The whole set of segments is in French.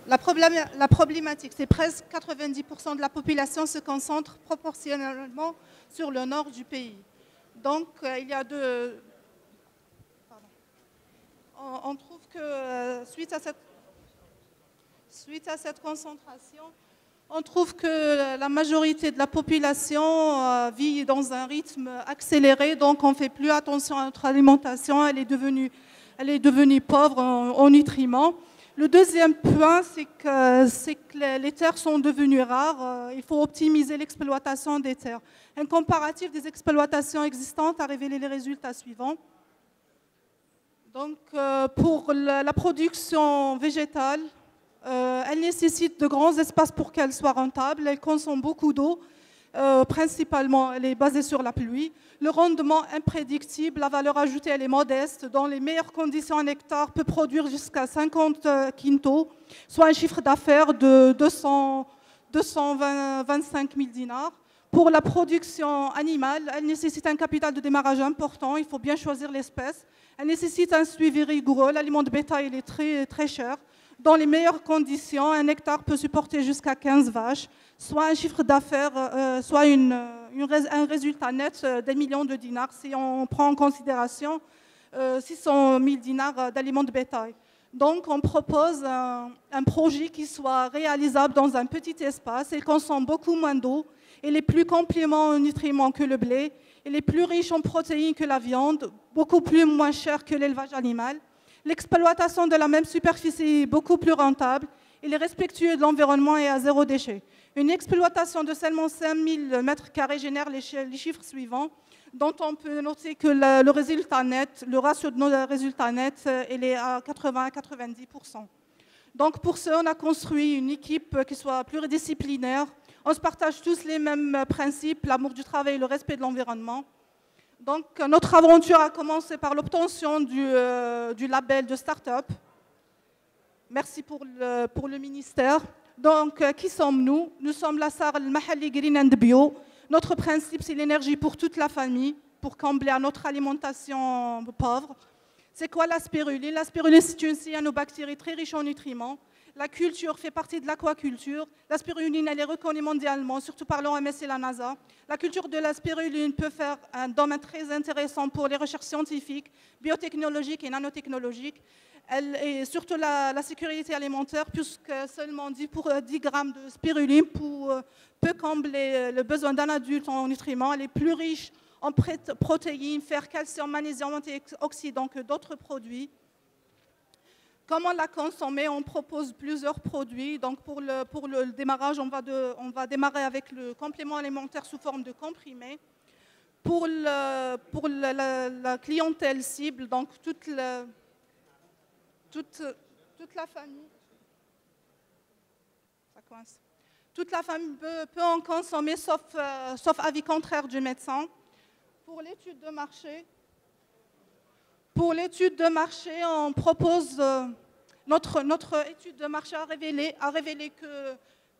La problématique, c'est presque 90% de la population se concentre proportionnellement sur le nord du pays. Donc, il y a deux... Pardon. On trouve que suite à cette concentration, on trouve que la majorité de la population vit dans un rythme accéléré, donc on ne fait plus attention à notre alimentation, elle est devenue pauvre en nutriments. Le deuxième point, c'est que les terres sont devenues rares. Il faut optimiser l'exploitation des terres. Un comparatif des exploitations existantes a révélé les résultats suivants. Donc, pour la production végétale, elle nécessite de grands espaces pour qu'elle soit rentable. Elle consomme beaucoup d'eau. Principalement, elle est basée sur la pluie. Le rendement imprédictible, la valeur ajoutée, elle est modeste. Dans les meilleures conditions, un hectare peut produire jusqu'à 50 quintaux, soit un chiffre d'affaires de 225 000 dinars. Pour la production animale, elle nécessite un capital de démarrage important. Il faut bien choisir l'espèce. Elle nécessite un suivi rigoureux. L'aliment de bétail il est très, très cher. Dans les meilleures conditions, un hectare peut supporter jusqu'à 15 vaches, soit un chiffre d'affaires, soit un résultat net des millions de dinars si on prend en considération 600 000 dinars d'aliments de bétail. Donc, on propose un projet qui soit réalisable dans un petit espace. Il consomme beaucoup moins d'eau. Il est plus complément en nutriments que le blé. Il est plus riche en protéines que la viande, beaucoup moins cher que l'élevage animal. L'exploitation de la même superficie est beaucoup plus rentable. Il est respectueux de l'environnement et à zéro déchet. Une exploitation de seulement 5 000 mètres carrés génère les chiffres suivants, dont on peut noter que le résultat net, le ratio de nos résultats nets, il est à 80 à 90%. Donc pour ce, on a construit une équipe qui soit pluridisciplinaire. On se partage tous les mêmes principes, l'amour du travail et le respect de l'environnement. Donc, notre aventure a commencé par l'obtention du label de start-up. Merci pour le ministère. Donc, qui sommes-nous? Nous sommes la SAR Al-Mahalli Green and Bio. Notre principe, c'est l'énergie pour toute la famille, pour combler à notre alimentation pauvre. C'est quoi la spiruline? La spiruline, c'est une cyanobactérie très riche en nutriments. La culture fait partie de l'aquaculture. La spiruline, elle est reconnue mondialement, surtout par l'OMS et la NASA. La culture de la spiruline peut faire un domaine très intéressant pour les recherches scientifiques, biotechnologiques et nanotechnologiques. Et surtout la sécurité alimentaire, puisque seulement 10 grammes de spiruline peut combler le besoin d'un adulte en nutriments. Elle est plus riche en protéines, fer, calcium, magnésium, antioxydants que d'autres produits. Comment la consommer? On propose plusieurs produits. Donc pour le démarrage, on va démarrer avec le complément alimentaire sous forme de comprimé. Pour la clientèle cible, donc toute la famille, ça coince. Toute la famille peut en consommer, sauf avis contraire du médecin. Pour l'étude de marché, on propose notre étude de marché a révélé que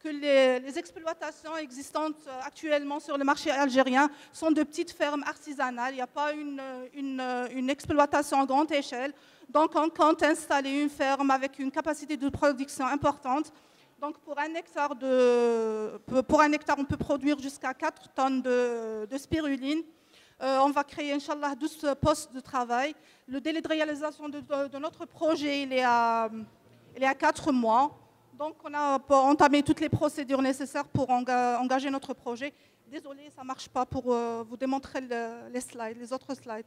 les exploitations existantes actuellement sur le marché algérien sont de petites fermes artisanales. Il n'y a pas une exploitation à grande échelle. Donc, on compte installer une ferme avec une capacité de production importante. Donc, pour un hectare, on peut produire jusqu'à 4 tonnes de spiruline. On va créer, Inch'Allah, 12 postes de travail. Le délai de réalisation de notre projet, il est à 4 mois. Donc, on a entamé toutes les procédures nécessaires pour engager notre projet. Désolée, ça ne marche pas pour vous démontrer les autres slides.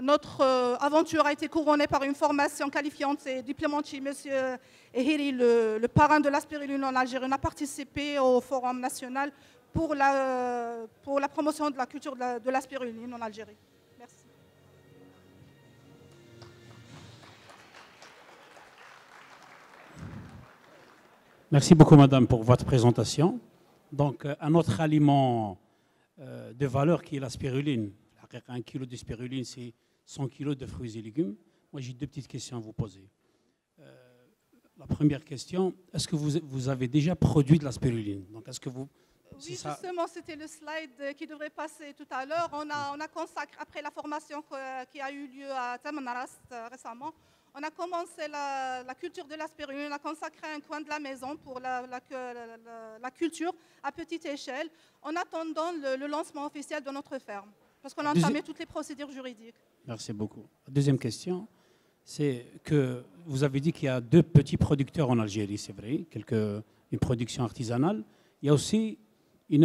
Notre aventure a été couronnée par une formation qualifiante et diplômante chez M. Ehiri, le parrain de la spiruline en Algérie. On a participé au Forum national pour la promotion de la culture de la spiruline en Algérie. Merci. Merci beaucoup, madame, pour votre présentation. Donc, un autre aliment de valeur qui est la spiruline. 1 kg de spiruline, c'est 100 kg de fruits et légumes. Moi, j'ai 2 petites questions à vous poser. La première question, est-ce que vous avez déjà produit de la spiruline? Donc, est-ce que vous... Oui, justement, c'était le slide qui devrait passer tout à l'heure. On a consacré, après la formation qui a eu lieu à Tamanrast récemment, On a commencé la culture de la spiruline, on a consacré un coin de la maison pour la culture à petite échelle, en attendant le lancement officiel de notre ferme, parce qu'on a entamé toutes les procédures juridiques. Merci beaucoup. Deuxième question, c'est que vous avez dit qu'il y a 2 petits producteurs en Algérie, c'est vrai, une production artisanale. Il y a aussi une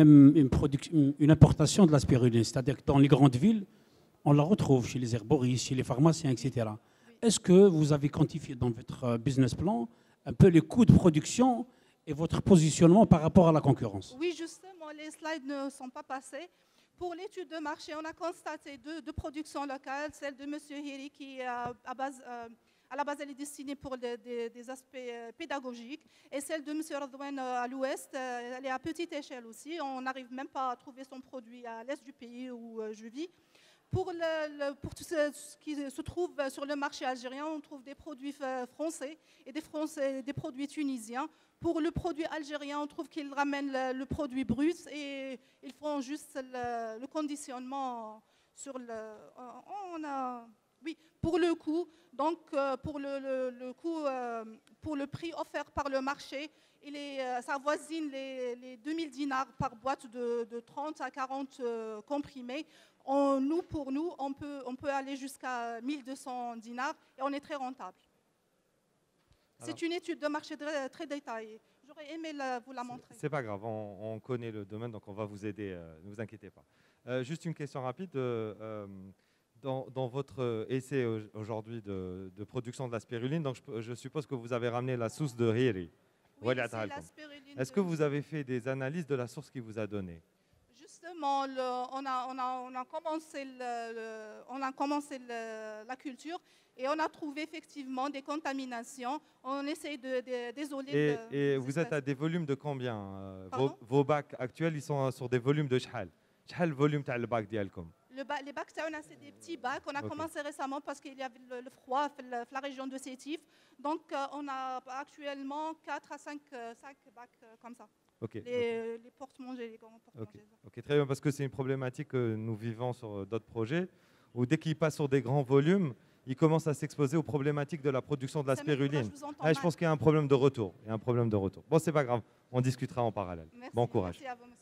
importation de la spiruline, c'est-à-dire que dans les grandes villes, on la retrouve chez les herboristes, chez les pharmaciens, etc. Est-ce que vous avez quantifié dans votre business plan un peu les coûts de production et votre positionnement par rapport à la concurrence? Oui, justement, les slides ne sont pas passés. Pour l'étude de marché, on a constaté deux productions locales, celle de M. Hiri qui, à la base, elle est destinée pour des aspects pédagogiques, et celle de M. Radouane à l'ouest, elle est à petite échelle aussi. On n'arrive même pas à trouver son produit à l'est du pays où je vis. Pour tout ce qui se trouve sur le marché algérien, on trouve des produits français et des produits tunisiens. Pour le produit algérien, on trouve qu'ils ramènent le produit brut et ils font juste le conditionnement sur le... Oui, pour le coût, donc pour le prix offert par le marché, ça avoisine les 2000 dinars par boîte de 30 à 40 comprimés. Pour nous, on peut aller jusqu'à 1200 dinars et on est très rentable. C'est une étude de marché très détaillée. J'aurais aimé vous la montrer. C'est pas grave, on connaît le domaine, donc on va vous aider, ne vous inquiétez pas. Juste une question rapide. Dans votre essai aujourd'hui de production de la spiruline, donc je suppose que vous avez ramené la source de Hiri. Oui, c'est la spiruline. Est-ce que vous avez fait des analyses de la source qui vous a donné? Justement, on a commencé la culture et on a trouvé effectivement des contaminations. On essaye d'isoler. Et vous êtes à des volumes de combien? Vos bacs actuels, ils sont sur des volumes de shahal. Shahal volume تاع الباك ديالكم? Les bacs, c'est des petits bacs. On a commencé récemment parce qu'il y avait le froid dans la région de Sétif. Donc, on a actuellement 4 à 5 bacs comme ça. Les porte-manger, les grands porte-manger. Ok, très bien, parce que c'est une problématique que nous vivons sur d'autres projets, où dès qu'ils passent sur des grands volumes, ils commencent à s'exposer aux problématiques de la production de la spiruline. Je pense qu'il y a un problème de retour. Bon, c'est pas grave, on discutera en parallèle. Merci, bon courage. Merci à vous, monsieur.